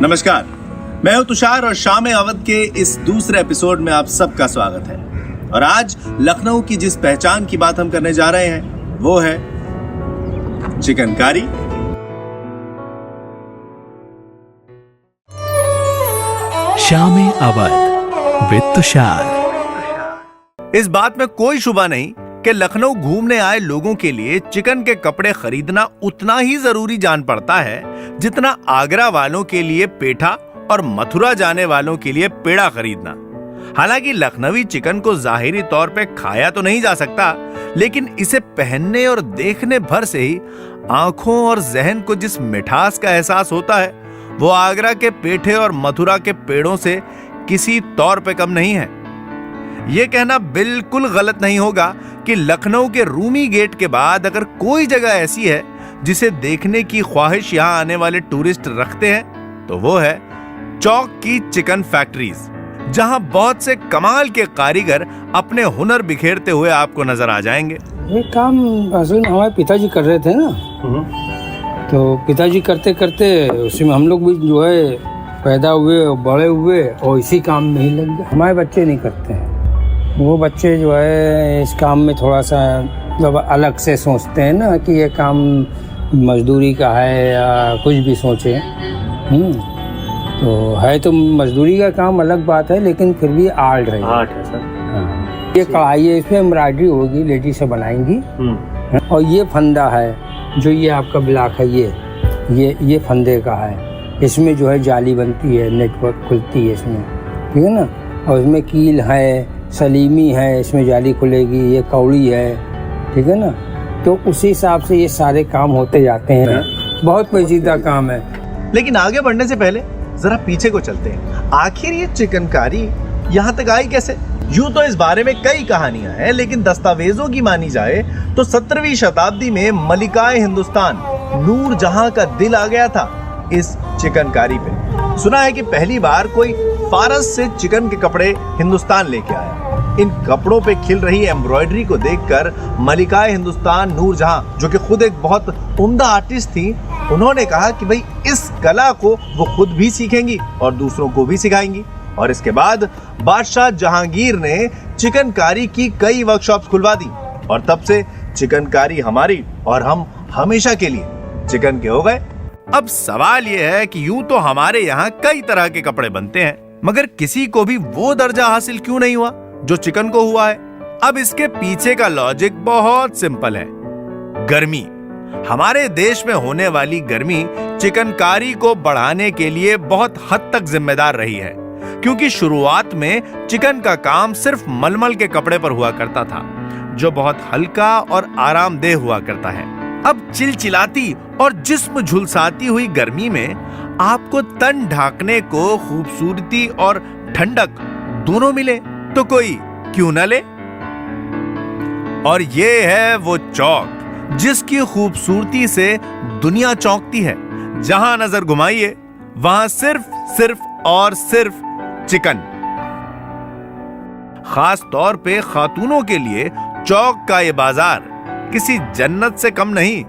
नमस्कार, मैं हूं तुषार और शाम अवध के इस दूसरे एपिसोड में आप सबका स्वागत है। और आज लखनऊ की जिस पहचान की बात हम करने जा रहे हैं वो है चिकनकारी। शाम अवध विद तुषार। इस बात में कोई शुबा नहीं कि लखनऊ घूमने आए लोगों के लिए चिकन के कपड़े खरीदना उतना ही जरूरी जान पड़ता है जितना आगरा वालों के लिए पेठा और मथुरा जाने वालों के लिए पेड़ा खरीदना। हालांकि लखनवी चिकन को जाहिरी तौर पे खाया तो नहीं जा सकता, लेकिन इसे पहनने और देखने भर से ही आंखों और जहन को जिस मिठास का एहसास होता है वो आगरा के पेठे और मथुरा के पेड़ों से किसी तौर पे कम नहीं है। यह कहना बिल्कुल गलत नहीं होगा कि लखनऊ के रूमी गेट के बाद अगर कोई जगह ऐसी है जिसे देखने की ख्वाहिश यहां आने वाले टूरिस्ट रखते हैं तो वो है चौक की चिकन फैक्ट्रीज, जहां बहुत से कमाल के कारीगर अपने हुनर बिखेरते हुए आपको नजर आ जाएंगे। ये काम असल हमारे पिताजी कर रहे थे ना, तो पिताजी करते करते उसी में हम लोग भी जो है पैदा हुए और बड़े हुए और इसी काम में ही लग गए। हमारे बच्चे नहीं करते हैं, वो बच्चे जो है इस काम में थोड़ा सा मतलब अलग से सोचते हैं ना कि ये काम मजदूरी का है या कुछ भी सोचे। तो है तो मजदूरी का काम अलग बात है, लेकिन फिर भी आर्ट है सर। ये कढ़ाई है, इसमें एम्ब्रॉयडरी होगी, लेडी से बनाएंगी। और ये फंदा है जो ये आपका ब्लॉक है, ये फंदे का है। इसमें जो है जाली बनती है, नेटवर्क खुलती है इसमें, ठीक है ना। और इसमें कील है, सलीमी है, इसमें जाली खुलेगी, ये कौड़ी है, ठीक है ना। तो उसी हिसाब से ये सारे काम होते जाते हैं। बहुत पेचीदा काम है। लेकिन आगे बढ़ने से पहले जरा पीछे को चलते हैं। आखिर ये चिकनकारी यहाँ तक आई कैसे? यूं तो इस बारे में कई कहानियां हैं, लेकिन दस्तावेजों की मानी जाए तो 17वीं शताब्दी में मलिकाए हिंदुस्तान नूर जहां का दिल आ गया था इस चिकनकारी पे। सुना है कि पहली बार कोई फारस से चिकन के कपड़े हिंदुस्तान लेके आया। इन कपड़ों पे खिल रही एम्ब्रॉयडरी को देखकर मलिकाए हिंदुस्तान नूर जहां, जो कि खुद एक बहुत उम्दा आर्टिस्ट थी, उन्होंने कहा कि भाई इस कला को वो खुद भी सीखेंगी और दूसरों को भी सिखाएंगी। और इसके बाद बादशाह जहांगीर ने चिकनकारी की कई वर्कशॉप्स खुलवा दी और तब से चिकनकारी हमारी और हम हमेशा के लिए चिकन के हो गए। अब सवाल यह है कि यूं तो हमारे यहाँ कई तरह के कपड़े बनते हैं, मगर किसी को भी वो दर्जा हासिल क्यों नहीं हुआ जो चिकन को हुआ है? अब इसके पीछे का लॉजिक बहुत सिंपल है। गर्मी। हमारे देश में होने वाली गर्मी चिकनकारी को बढ़ाने के लिए बहुत हद तक जिम्मेदार रही है, क्योंकि शुरुआत में चिकन का काम सिर्फ मलमल के कपड़े पर हुआ करता था, जो बहुत हल्का और आरामदेह हुआ करता है। अब चिलचिलाती और जिस्म झुलसाती हुई गर्मी में आपको तन ढांकने को खूबसूरती और ठंडक दोनों मिले तो कोई क्यों न ले। और ये है वो चौक जिसकी खूबसूरती से दुनिया चौंकती है। जहां नजर घुमाइए वहां सिर्फ और सिर्फ चिकन। खास तौर पे खातूनों के लिए चौक का ये बाजार किसी जन्नत से कम नहीं।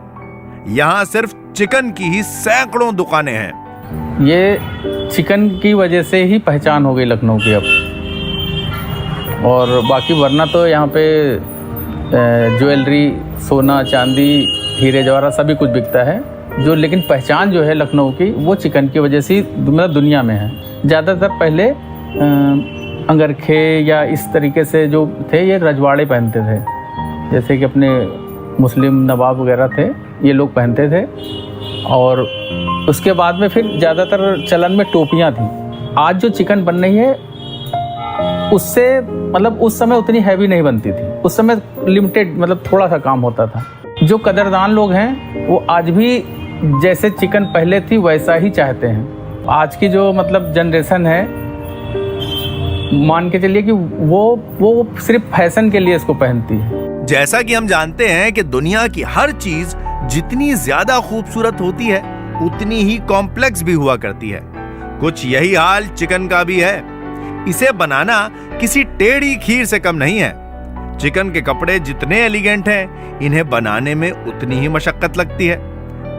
यहां सिर्फ चिकन की ही सैकड़ों दुकानें हैं। ये चिकन की वजह से ही पहचान हो गई लखनऊ की अब। और बाकी वरना तो यहाँ पे ज्वेलरी, सोना, चांदी, हीरे जवाहरात सभी कुछ बिकता है, जो लेकिन पहचान जो है लखनऊ की वो चिकन की वजह से मतलब दुनिया में है। ज़्यादातर पहले अंगरखे या इस तरीके से जो थे ये रजवाड़े पहनते थे, जैसे कि अपने मुस्लिम नवाब वगैरह थे, ये लोग पहनते थे। और उसके बाद में फिर ज़्यादातर चलन में टोपियाँ थी। आज जो चिकन बन रही है उससे मतलब उस समय उतनी हैवी नहीं बनती थी, उस समय लिमिटेड मतलब थोड़ा सा काम होता था। जो कदरदान लोग हैं वो आज भी जैसे चिकन पहले थी वैसा ही चाहते हैं। आज की जो मतलब जनरेशन है, मान के चलिए कि वो सिर्फ फैशन के लिए इसको पहनती है। जैसा कि हम जानते हैं कि दुनिया की हर चीज जितनी ज्यादा खूबसूरत होती है उतनी ही कॉम्प्लेक्स भी हुआ करती है। कुछ यही हाल चिकन का भी है। इसे बनाना किसी टेढ़ी खीर से कम नहीं है। चिकन के कपड़े जितने एलिगेंट हैं, इन्हें बनाने में उतनी ही मशक्कत लगती है।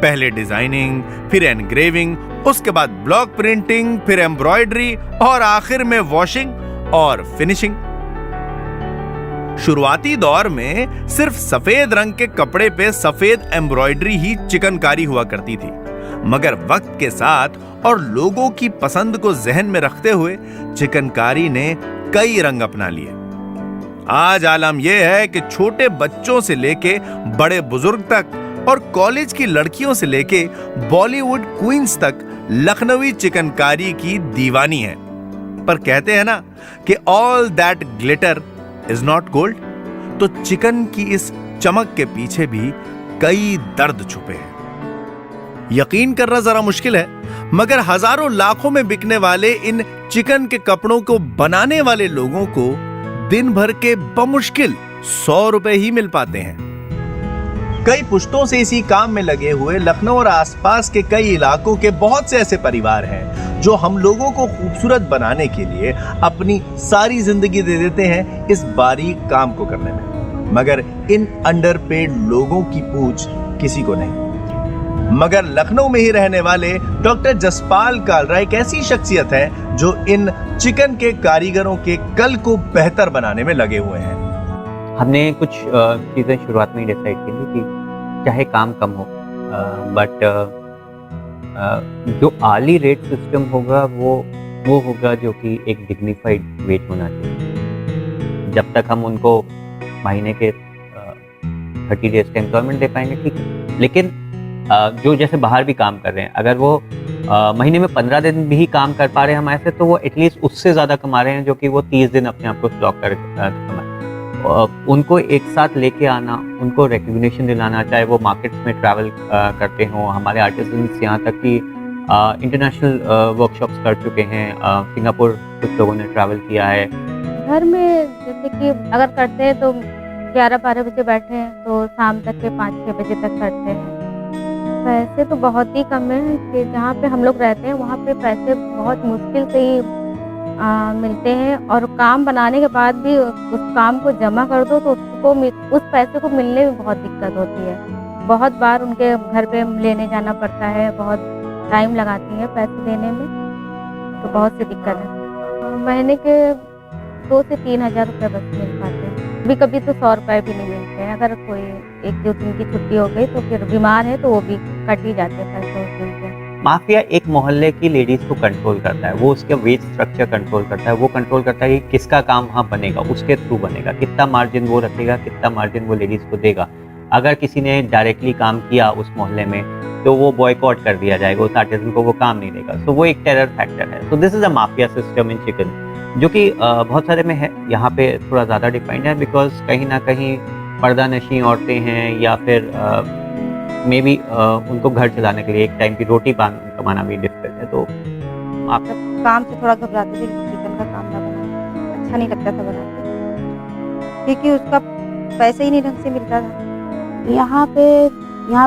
पहले डिजाइनिंग, फिर एनग्रेविंग, उसके बाद ब्लॉक प्रिंटिंग, फिर एम्ब्रॉयडरी और आखिर में वॉशिंग और फिनिशिंग। शुरुआती दौर में सिर्फ सफेद रंग के कपड़े पे सफेद एम्ब्रॉयडरी ही चिकनकारी हुआ करती थी, मगर वक्त के साथ और लोगों की पसंद को जहन में रखते हुए चिकनकारी ने कई रंग अपना लिए। आज आलम यह है कि छोटे बच्चों से लेके बड़े बुजुर्ग तक और कॉलेज की लड़कियों से लेके बॉलीवुड क्वींस तक लखनवी चिकनकारी की दीवानी है। पर कहते हैं ना कि all that glitter is not gold, तो चिकन की इस चमक के पीछे भी कई दर्द छुपे हैं। यकीन करना जरा मुश्किल है, मगर हजारों लाखों में बिकने वाले इन चिकन के कपड़ों को बनाने वाले लोगों को दिन भर के बमुश्किल 100 रुपए ही मिल पाते हैं। कई पुश्तों से इसी काम में लगे हुए लखनऊ और आसपास के कई इलाकों के बहुत से ऐसे परिवार हैं जो हम लोगों को खूबसूरत बनाने के लिए अपनी सारी जिंदगी दे देते हैं इस बारीक काम को करने में, मगर इन अंडरपेड लोगों की पूछ किसी को नहीं। मगर लखनऊ में ही रहने वाले डॉक्टर जसपाल कालरा एक ऐसी शख्सियत है जो इन चिकन के कारीगरों के कल को बेहतर बनाने में लगे हुए हैं। हमने कुछ चीज़ें शुरुआत में ही डिसाइड की थी कि चाहे काम कम हो, बट जो आर्ली रेट सिस्टम होगा वो होगा जो कि एक डिग्निफाइड वेज होना चाहिए। जब तक हम उनको महीने के 30 डेज का एम्प्लॉयमेंट दे पाएंगे ठीक है, लेकिन जो जैसे बाहर भी काम कर रहे हैं, अगर वो महीने में 15 दिन भी काम कर पा रहे हैं हमारे से, तो वो एटलीस्ट उससे ज़्यादा कमा रहे हैं जो कि वो 30 दिन अपने आप को स्टॉक कर कमाए। उनको एक साथ लेके आना, उनको रिकग्निशन दिलाना, चाहे वो मार्केट्स में ट्रैवल करते हों। हमारे आर्टिजन्स यहाँ तक कि इंटरनेशनल वर्कशॉप्स कर चुके हैं, सिंगापुर कुछ लोगों ने ट्रैवल किया है। घर में जैसे कि अगर करते हैं तो 11-12 बजे बैठे हैं तो शाम तक के 5-6 बजे तक करते हैं। पैसे तो बहुत ही कम है कि जहाँ पे हम लोग रहते हैं वहाँ पे पैसे बहुत मुश्किल से ही मिलते हैं, और काम बनाने के बाद भी उस काम को जमा कर दो तो उस पैसे को मिलने में बहुत दिक्कत होती है। बहुत बार उनके घर पे लेने जाना पड़ता है, बहुत टाइम लगाती है पैसे देने में, तो बहुत सी दिक्कत है। महीने के 2 से 3 हज़ार रुपये बस मिल पाते हैं। कभी कभी तो 100 रुपये भी नहीं मिलते हैं। अगर कोई 1-2 दिन की छुट्टी हो गई तो फिर बीमार है तो वो भी कट ही जाते हैं पैसे उस दिन के। माफिया एक मोहल्ले की लेडीज को कंट्रोल करता है, वो उसके वेज स्ट्रक्चर कंट्रोल करता है, वो कंट्रोल करता है कि किसका काम वहाँ बनेगा, उसके थ्रू बनेगा, कितना मार्जिन वो रखेगा, कितना मार्जिन वो लेडीज को देगा। अगर किसी ने डायरेक्टली काम किया उस मोहल्ले में तो वो बॉयकॉट कर दिया जाएगा, उस आर्टिजन को वो काम नहीं देगा। सो वो एक टेरर फैक्टर है। So this is a mafia system in chicken, जो कि बहुत सारे में है। यहाँ पे थोड़ा ज़्यादा डिफाइंड है, बिकॉज कहीं ना कहीं पर्दा नशी औरतें हैं या फिर मे बी उनको घर चलाने के लिए एक टाइम की रोटी कमाना भी डिफिकल्ट है। तो आप काम से थोड़ा घबराते थे कि चिकन का काम ना बनाना, अच्छा नहीं लगता था बनाते, क्योंकि उसका पैसा ही नहीं ढंग से मिलता था। यहाँ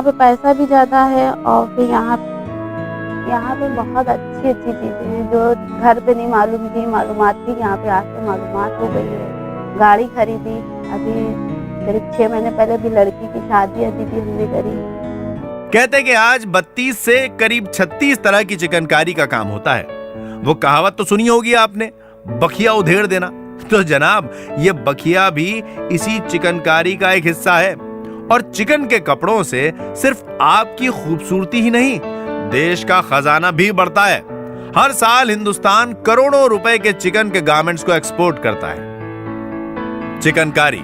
पे पैसा भी ज़्यादा है, और फिर यहाँ पे बहुत अच्छी चीज़ें हैं जो घर पे नहीं मालूम थी, मालूमात थी, यहाँ पे आके मालूमात हो गई है। गाड़ी खरीदी, अभी करीब 6 महीने पहले भी लड़की की शादी अभी भी हमने करी। कहते कि आज 32 से करीब 36 तरह की चिकनकारी का काम होता है। वो कहावत तो सुनी होगी आपने, बखिया उधेड़ देना। तो जनाब, ये बखिया भी इसी चिकनकारी का एक हिस्सा है। और चिकन के कपड़ों से सिर्फ आपकी खूबसूरती ही नहीं, देश का खजाना भी बढ़ता है। हर साल हिंदुस्तान करोड़ों रुपए के चिकन के गारमेंट्स को एक्सपोर्ट करता है। चिकनकारी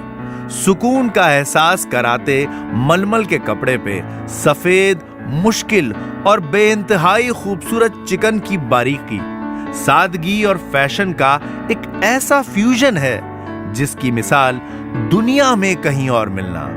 सुकून का एहसास कराते मलमल के कपड़े पे सफेद, मुश्किल और बेइंतहाई खूबसूरत चिकन की बारीकी, सादगी और फैशन का एक ऐसा फ्यूजन है जिसकी मिसाल दुनिया में कहीं और मिलना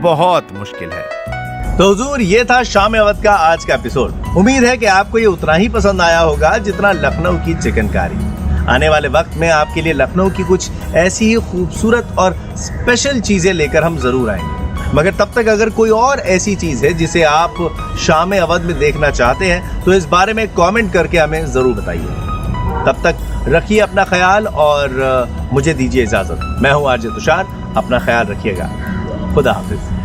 बहुत मुश्किल है। तो हुजूर, ये था शाम अवध का आज का एपिसोड। उम्मीद है कि आपको ये उतना ही पसंद आया होगा जितना लखनऊ की चिकनकारी। आने वाले वक्त में आपके लिए लखनऊ की कुछ ऐसी ही खूबसूरत और स्पेशल चीजें लेकर हम जरूर आएंगे। मगर तब तक अगर कोई और ऐसी चीज है जिसे आप शाम अवध में देखना चाहते हैं तो इस बारे में कमेंट करके हमें जरूर बताइए। तब तक रखिए अपना ख्याल और मुझे दीजिए इजाजत। मैं हूं आरजे तुषार, अपना ख्याल रखिएगा। खुदा हाफिज।